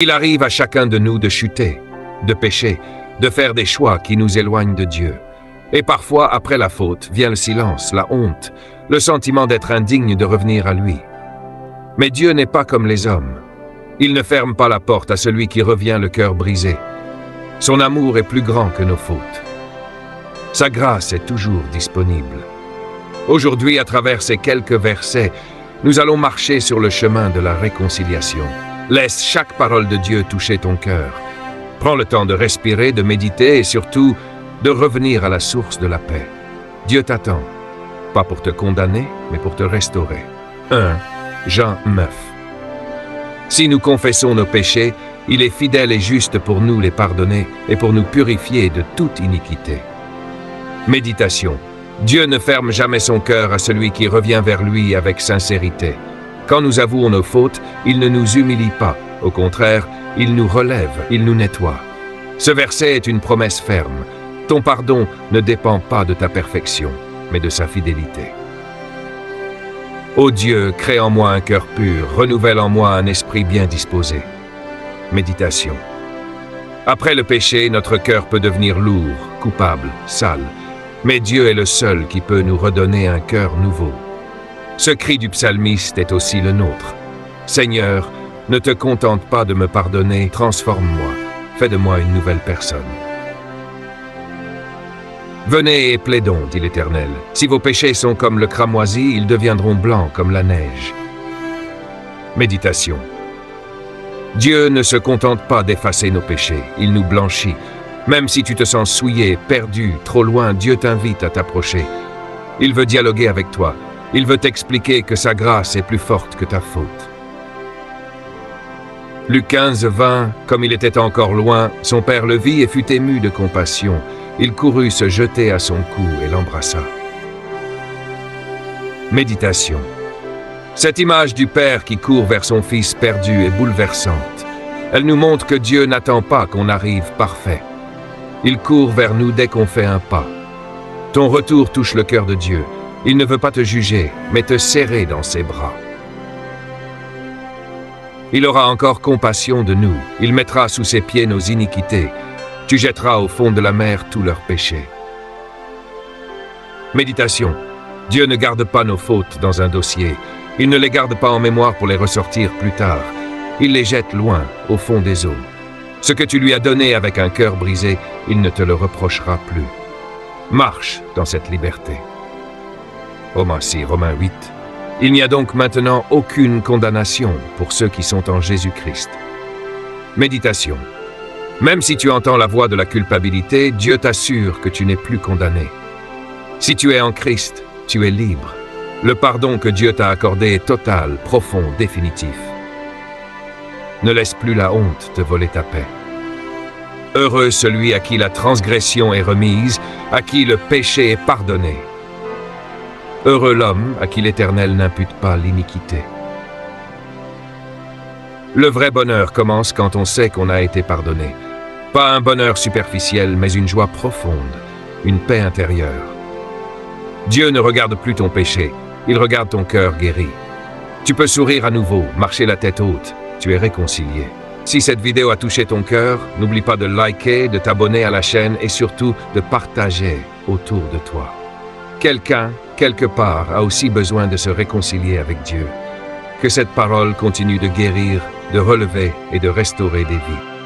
Il arrive à chacun de nous de chuter, de pécher, de faire des choix qui nous éloignent de Dieu. Et parfois, après la faute, vient le silence, la honte, le sentiment d'être indigne de revenir à lui. Mais Dieu n'est pas comme les hommes. Il ne ferme pas la porte à celui qui revient le cœur brisé. Son amour est plus grand que nos fautes. Sa grâce est toujours disponible. Aujourd'hui, à travers ces quelques versets, nous allons marcher sur le chemin de la réconciliation. Laisse chaque parole de Dieu toucher ton cœur. Prends le temps de respirer, de méditer et surtout de revenir à la source de la paix. Dieu t'attend, pas pour te condamner, mais pour te restaurer. 1 Jean 9. Si nous confessons nos péchés, il est fidèle et juste pour nous les pardonner et pour nous purifier de toute iniquité. Méditation. Dieu ne ferme jamais son cœur à celui qui revient vers lui avec sincérité. Quand nous avouons nos fautes, il ne nous humilie pas. Au contraire, il nous relève, il nous nettoie. Ce verset est une promesse ferme. Ton pardon ne dépend pas de ta perfection, mais de sa fidélité. Ô Dieu, crée en moi un cœur pur, renouvelle en moi un esprit bien disposé. Méditation. Après le péché, notre cœur peut devenir lourd, coupable, sale. Mais Dieu est le seul qui peut nous redonner un cœur nouveau. Ce cri du psalmiste est aussi le nôtre. Seigneur, ne te contente pas de me pardonner, transforme-moi, fais de moi une nouvelle personne. Venez et plaidons, dit l'Éternel. Si vos péchés sont comme le cramoisi, ils deviendront blancs comme la neige. Méditation. Dieu ne se contente pas d'effacer nos péchés, il nous blanchit. Même si tu te sens souillé, perdu, trop loin, Dieu t'invite à t'approcher. Il veut dialoguer avec toi. Il veut t'expliquer que sa grâce est plus forte que ta faute. Luc 15, 20, comme il était encore loin, son père le vit et fut ému de compassion. Il courut se jeter à son cou et l'embrassa. Méditation. Cette image du père qui court vers son fils perdu est bouleversante. Elle nous montre que Dieu n'attend pas qu'on arrive parfait. Il court vers nous dès qu'on fait un pas. Ton retour touche le cœur de Dieu. Il ne veut pas te juger, mais te serrer dans ses bras. Il aura encore compassion de nous. Il mettra sous ses pieds nos iniquités. Tu jetteras au fond de la mer tous leurs péchés. Méditation. Dieu ne garde pas nos fautes dans un dossier. Il ne les garde pas en mémoire pour les ressortir plus tard. Il les jette loin, au fond des eaux. Ce que tu lui as donné avec un cœur brisé, il ne te le reprochera plus. Marche dans cette liberté. Romains 8. Il n'y a donc maintenant aucune condamnation pour ceux qui sont en Jésus-Christ. Méditation. Même si tu entends la voix de la culpabilité, Dieu t'assure que tu n'es plus condamné. Si tu es en Christ, tu es libre. Le pardon que Dieu t'a accordé est total, profond, définitif. Ne laisse plus la honte te voler ta paix. Heureux celui à qui la transgression est remise, à qui le péché est pardonné. Heureux l'homme à qui l'Éternel n'impute pas l'iniquité. Le vrai bonheur commence quand on sait qu'on a été pardonné. Pas un bonheur superficiel, mais une joie profonde, une paix intérieure. Dieu ne regarde plus ton péché, il regarde ton cœur guéri. Tu peux sourire à nouveau, marcher la tête haute, tu es réconcilié. Si cette vidéo a touché ton cœur, n'oublie pas de liker, de t'abonner à la chaîne et surtout de partager autour de toi. Quelqu'un, quelque part, a aussi besoin de se réconcilier avec Dieu. Que cette parole continue de guérir, de relever et de restaurer des vies.